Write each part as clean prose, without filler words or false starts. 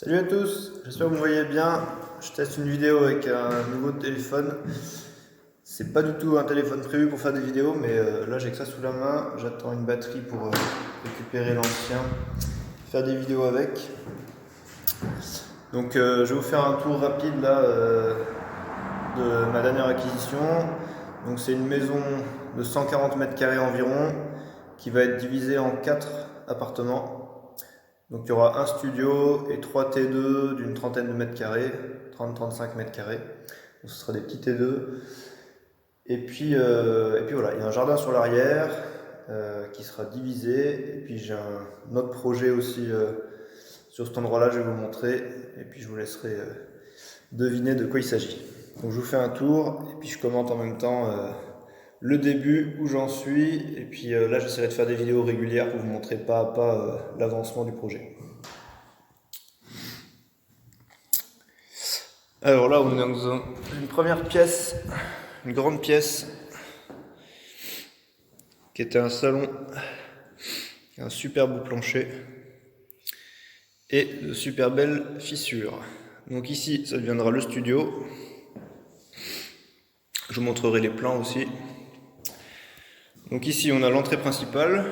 Salut à tous, j'espère que vous me voyez bien. Je teste une vidéo avec un nouveau téléphone. C'est pas du tout un téléphone prévu pour faire des vidéos, mais là j'ai que ça sous la main. J'attends une batterie pour récupérer l'ancien, faire des vidéos avec. Donc je vais vous faire un tour rapide là de ma dernière acquisition. Donc c'est une maison de 140 mètres carrés environ qui va être divisée en 4 appartements. Donc il y aura un studio et 3 T2 d'une trentaine de mètres carrés, 30-35 mètres carrés. Donc ce sera des petits T2. Et puis voilà, il y a un jardin sur l'arrière qui sera divisé. Et puis j'ai un autre projet aussi sur cet endroit-là, je vais vous montrer. Et puis je vous laisserai deviner de quoi il s'agit. Donc je vous fais un tour et puis je commente en même temps le début, où j'en suis. Et puis là j'essaierai de faire des vidéos régulières pour vous montrer pas à pas l'avancement du projet. Alors là, on est dans une première pièce, une grande pièce, qui était un salon, un super beau plancher et de super belles fissures. Donc ici, ça deviendra le studio. Je vous montrerai les plans aussi. Donc ici, on a l'entrée principale.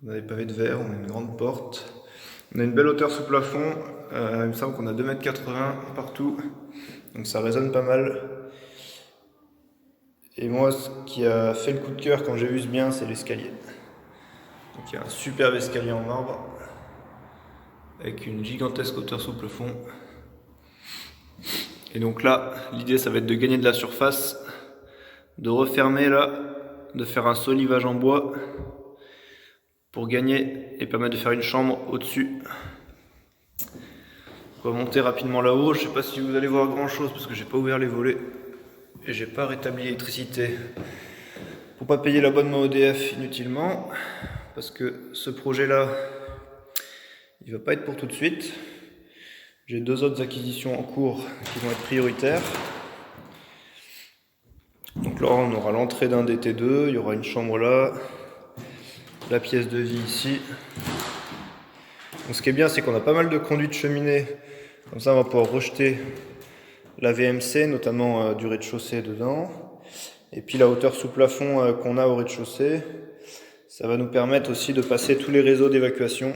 On a des pavés de verre, on a une grande porte. On a une belle hauteur sous plafond. Il me semble qu'on a 2,80 m partout. Donc ça résonne pas mal. Et moi, ce qui a fait le coup de cœur quand j'ai vu ce bien, c'est l'escalier. Donc il y a un superbe escalier en marbre, avec une gigantesque hauteur sous plafond. Et donc là, l'idée ça va être de gagner de la surface, de refermer là, de faire un solivage en bois pour gagner et permettre de faire une chambre au-dessus. On va monter rapidement là-haut. Je ne sais pas si vous allez voir grand chose parce que j'ai pas ouvert les volets et j'ai pas rétabli l'électricité pour pas payer l'abonnement EDF inutilement, parce que ce projet là il va pas être pour tout de suite. J'ai deux autres acquisitions en cours qui vont être prioritaires. Donc là on aura l'entrée d'un DT2, il y aura une chambre là, la pièce de vie ici. Donc ce qui est bien, c'est qu'on a pas mal de conduits de cheminée, comme ça on va pouvoir rejeter la VMC, notamment du rez-de-chaussée dedans. Et puis la hauteur sous plafond qu'on a au rez-de-chaussée, ça va nous permettre aussi de passer tous les réseaux d'évacuation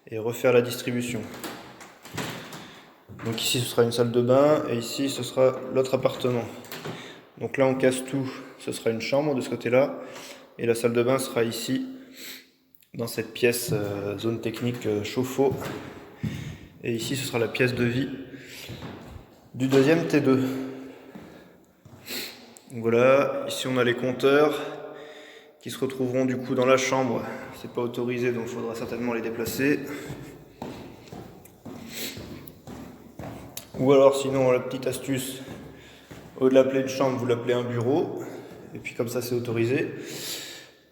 et refaire la distribution. Donc ici ce sera une salle de bain et ici ce sera l'autre appartement. Donc là on casse tout, ce sera une chambre de ce côté-là et la salle de bain sera ici dans cette pièce zone technique chauffe-eau, et ici ce sera la pièce de vie du deuxième T2. Donc voilà, ici on a les compteurs qui se retrouveront du coup dans la chambre. C'est pas autorisé donc il faudra certainement les déplacer. Ou alors sinon la petite astuce, au lieu de l'appeler une chambre, vous l'appelez un bureau. Et puis comme ça c'est autorisé.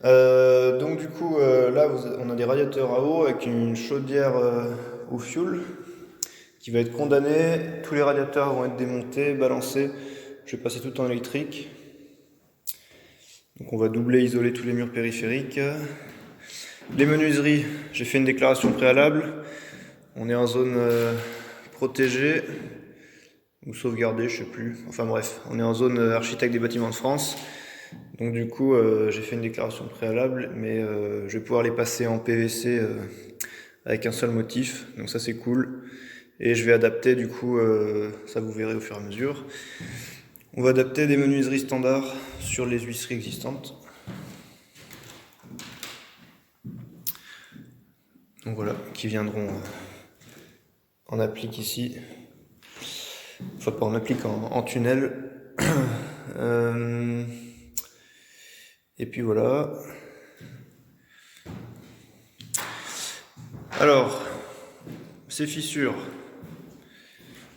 Donc du coup là on a des radiateurs à eau avec une chaudière au fioul qui va être condamnée. Tous les radiateurs vont être démontés, balancés. Je vais passer tout en électrique. Donc on va doubler, isoler tous les murs périphériques. Les menuiseries, j'ai fait une déclaration préalable. On est en zone protégée ou sauvegardée, je sais plus. Enfin bref, on est en zone architecte des bâtiments de France. Donc du coup, j'ai fait une déclaration préalable, mais je vais pouvoir les passer en PVC avec un seul motif. Donc ça c'est cool. Et je vais adapter du coup, ça vous verrez au fur et à mesure. On va adapter des menuiseries standards sur les huisseries existantes. Donc voilà, qui viendront en applique ici. Enfin pas en applique, en tunnel. Et puis voilà. Alors, ces fissures,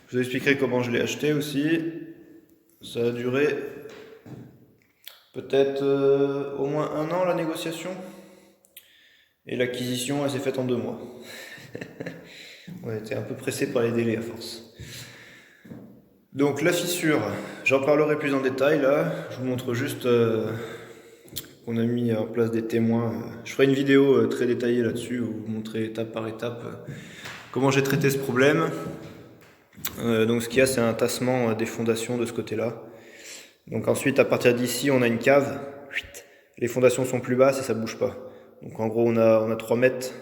je vous expliquerai comment je l'ai acheté aussi. Ça a duré peut-être au moins 1 an la négociation. Et l'acquisition, elle s'est faite en 2 mois. On a été un peu pressé par les délais à force. Donc la fissure, j'en parlerai plus en détail là. Je vous montre juste qu'on a mis en place des témoins. Je ferai une vidéo très détaillée là-dessus où vous montrer étape par étape comment j'ai traité ce problème. Donc ce qu'il y a, c'est un tassement des fondations de ce côté-là. Donc ensuite, à partir d'ici, on a une cave. Les fondations sont plus basses et ça bouge pas. Donc en gros, on a 3 mètres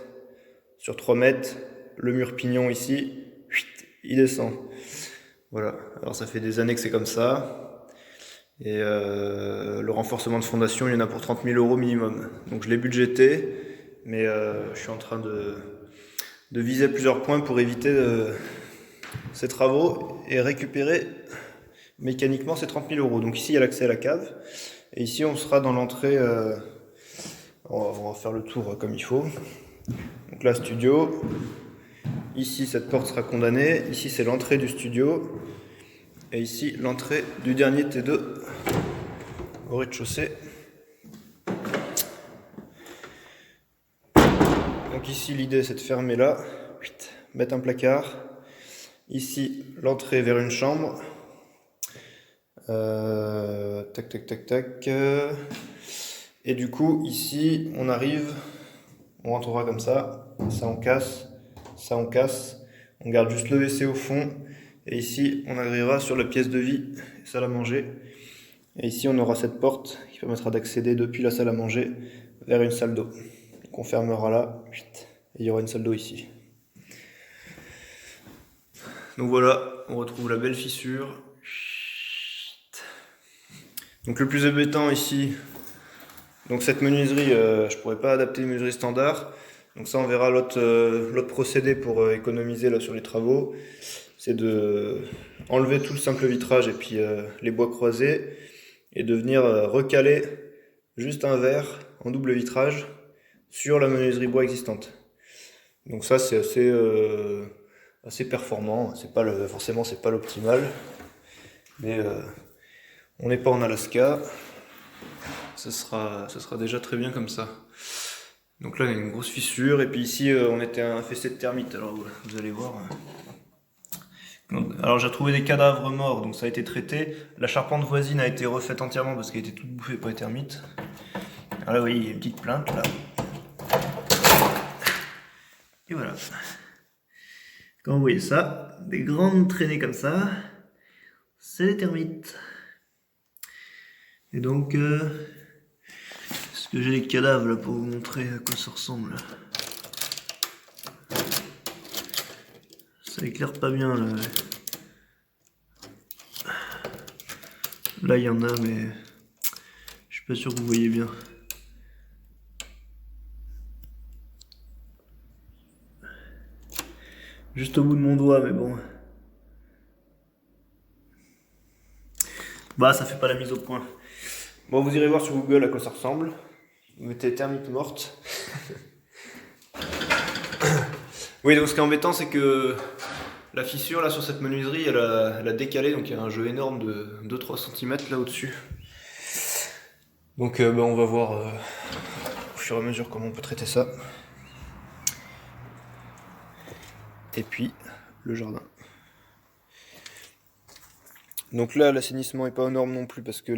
sur 3 mètres. Le mur pignon ici, il descend. Voilà. Alors ça fait des années que c'est comme ça. Et le renforcement de fondation, il y en a pour 30 000 € minimum. Donc je l'ai budgété, mais je suis en train de viser plusieurs points pour éviter ces travaux et récupérer mécaniquement ces 30 000 €. Donc ici il y a l'accès à la cave, et ici on sera dans l'entrée, on va faire le tour comme il faut. Donc là, studio, ici cette porte sera condamnée, ici c'est l'entrée du studio, et ici l'entrée du dernier T2 au rez-de-chaussée. Donc ici l'idée c'est de fermer là, mettre un placard, ici l'entrée vers une chambre, tac tac tac tac, et du coup ici on arrive, on rentrera comme ça on casse, on garde juste le WC au fond, et ici on arrivera sur la pièce de vie, salle à manger, et ici on aura cette porte qui permettra d'accéder depuis la salle à manger vers une salle d'eau. Donc on fermera là, et il y aura une salle d'eau ici. Donc voilà, on retrouve la belle fissure. Donc le plus embêtant ici, donc cette menuiserie, je pourrais pas adapter une menuiserie standard. Donc ça on verra l'autre procédé pour économiser là sur les travaux. C'est de enlever tout le simple vitrage et puis les bois croisés, et de venir recaler juste un verre en double vitrage sur la menuiserie bois existante. Donc ça c'est assez performant, forcément c'est pas l'optimal, mais on n'est pas en Alaska, ça sera déjà très bien comme ça. Donc là il y a une grosse fissure, et puis ici on était infesté de termites, alors vous allez voir. Alors j'ai retrouvé des cadavres morts, donc ça a été traité. La charpente voisine a été refaite entièrement parce qu'elle était toute bouffée par les termites. Alors là vous voyez, il y a une petite plainte là. Et voilà. Quand vous voyez ça, des grandes traînées comme ça, c'est des termites. Et donc, est-ce que j'ai les cadavres là pour vous montrer à quoi ça ressemble? Ça éclaire pas bien là. Là il y en a, mais je suis pas sûr que vous voyez bien. Juste au bout de mon doigt, mais bon. Bah ça fait pas la mise au point. Bon, vous irez voir sur Google à quoi ça ressemble. Vous mettez termite morte. Oui, donc ce qui est embêtant, c'est que la fissure là sur cette menuiserie, elle a décalé, donc il y a un jeu énorme de 2-3 cm là au-dessus. Donc on va voir au fur et à mesure comment on peut traiter ça. Et puis le jardin. Donc là l'assainissement n'est pas aux normes non plus, parce que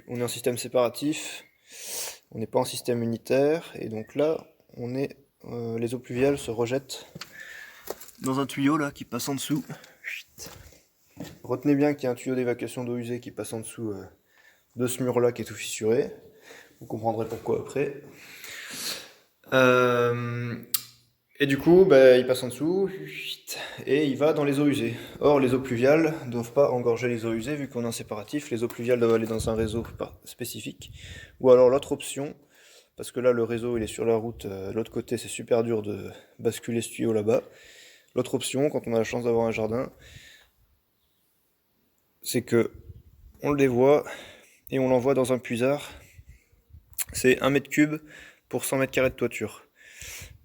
on est en système séparatif, on n'est pas en système unitaire, et donc là les eaux pluviales se rejettent dans un tuyau là qui passe en dessous. Retenez bien qu'il y a un tuyau d'évacuation d'eau usée qui passe en dessous de ce mur là qui est tout fissuré. Vous comprendrez pourquoi après. Et du coup, il passe en dessous et il va dans les eaux usées. Or, les eaux pluviales ne doivent pas engorger les eaux usées vu qu'on est en séparatif. Les eaux pluviales doivent aller dans un réseau spécifique. Ou alors l'autre option, parce que là le réseau il est sur la route, de l'autre côté c'est super dur de basculer ce tuyau là-bas. L'autre option, quand on a la chance d'avoir un jardin, c'est que on le dévoie et on l'envoie dans un puisard. C'est 1 mètre cube pour 100 mètres carrés de toiture.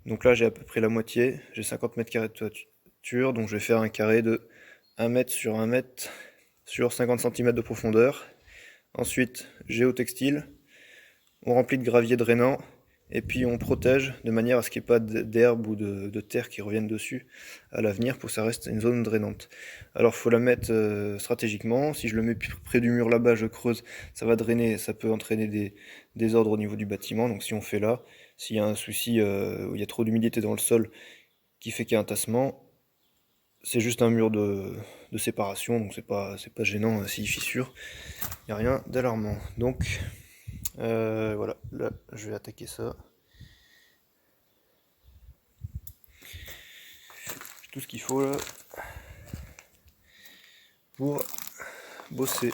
Donc là j'ai à peu près la moitié, j'ai 50 mètres carrés de toiture, donc je vais faire un carré de 1 mètre sur 1 mètre sur 50 cm de profondeur. Ensuite géotextile, on remplit de gravier drainant, et puis on protège de manière à ce qu'il n'y ait pas d'herbe ou de terre qui reviennent dessus à l'avenir pour que ça reste une zone drainante. Alors il faut la mettre stratégiquement. Si je le mets près du mur là-bas, je creuse, ça va drainer, ça peut entraîner des désordres au niveau du bâtiment. Donc si on fait là, s'il y a un souci où il y a trop d'humidité dans le sol qui fait qu'il y a un tassement, c'est juste un mur de séparation, donc c'est pas gênant s'il fissure. Il n'y a rien d'alarmant. Donc voilà, là je vais attaquer ça. J'ai tout ce qu'il faut là pour bosser.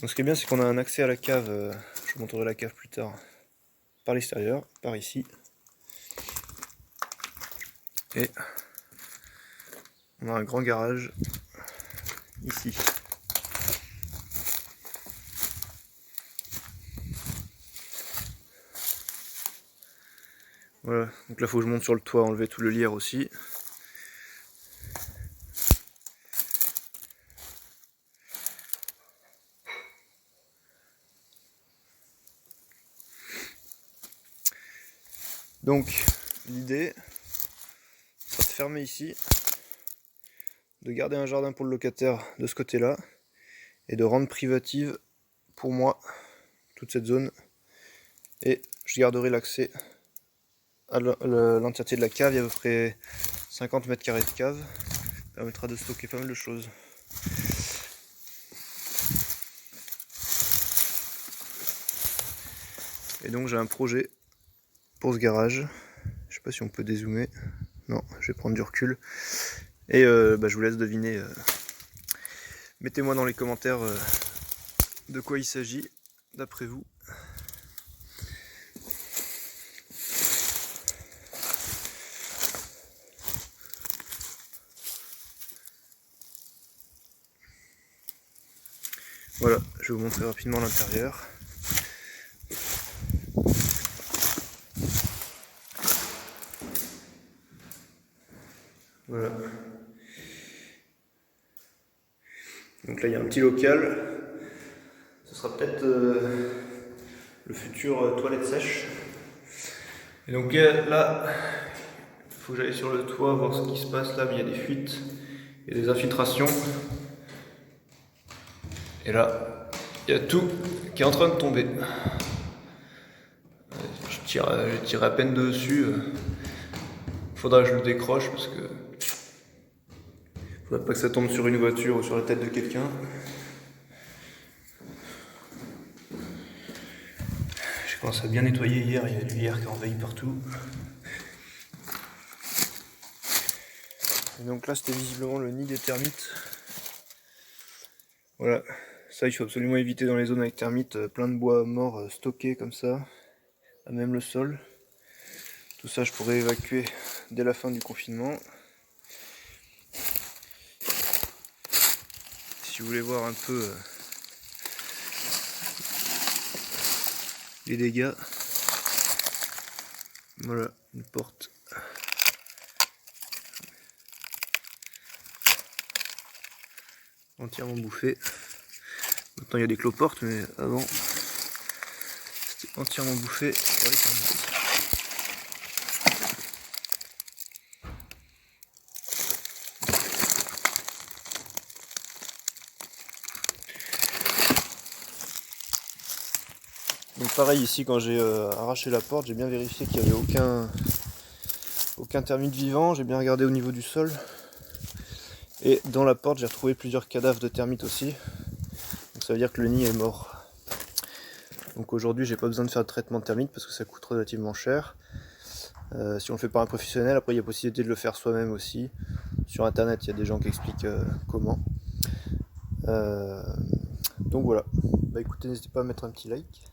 Donc ce qui est bien, c'est qu'on a un accès à la cave, je vous montrerai la cave plus tard, par l'extérieur, par ici. Et on a un grand garage ici. Voilà, donc là il faut que je monte sur le toit, enlever tout le lierre aussi. Donc l'idée sera de fermer ici, de garder un jardin pour le locataire de ce côté-là, et de rendre privative pour moi toute cette zone, et je garderai l'accès à l'entièreté de la cave. Il y a à peu près 50 mètres carrés de cave, ça permettra de stocker pas mal de choses. Et donc j'ai un projet pour ce garage, je sais pas si on peut dézoomer, non, je vais prendre du recul, et je vous laisse deviner, mettez-moi dans les commentaires de quoi il s'agit d'après vous. Voilà, je vais vous montrer rapidement l'intérieur. Voilà. Donc là il y a un petit local. Ce sera peut-être le futur toilette sèche. Et donc là, il faut que j'aille sur le toit voir ce qui se passe là, mais il y a des fuites, il y a des infiltrations. Et là, il y a tout qui est en train de tomber. Je tire à peine dessus. Faudra que je le décroche parce que faudrait pas que ça tombe sur une voiture ou sur la tête de quelqu'un. J'ai commencé à bien nettoyer hier, il y a du lierre qui envahit partout. Et donc là c'était visiblement le nid des termites. Voilà, ça il faut absolument éviter dans les zones avec termites, plein de bois morts stockés comme ça, à même le sol. Tout ça je pourrais évacuer dès la fin du confinement. Si vous voulez voir un peu les dégâts, voilà une porte. Entièrement bouffée. Maintenant il y a des cloportes, mais avant c'était entièrement bouffé par les termites. Donc pareil ici, quand j'ai arraché la porte, j'ai bien vérifié qu'il n'y avait aucun termite vivant. J'ai bien regardé au niveau du sol. Et dans la porte, j'ai retrouvé plusieurs cadavres de termites aussi. Donc ça veut dire que le nid est mort. Donc aujourd'hui, j'ai pas besoin de faire de traitement de termites parce que ça coûte relativement cher. Si on le fait par un professionnel, après il y a possibilité de le faire soi-même aussi. Sur internet, il y a des gens qui expliquent comment. Donc voilà. Bah écoutez, n'hésitez pas à mettre un petit like,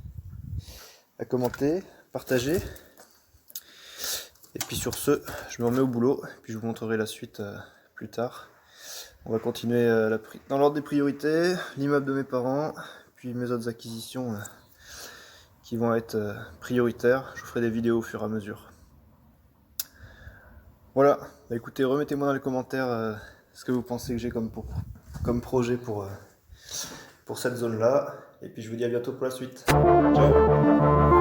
à commenter, partager. Et puis sur ce, je me remets au boulot, puis je vous montrerai la suite plus tard. On va continuer dans l'ordre des priorités, l'immeuble de mes parents, puis mes autres acquisitions qui vont être prioritaires. Je vous ferai des vidéos au fur et à mesure. Voilà, bah écoutez, remettez-moi dans les commentaires ce que vous pensez que j'ai comme projet pour cette zone-là. Et puis je vous dis à bientôt pour la suite. Ciao!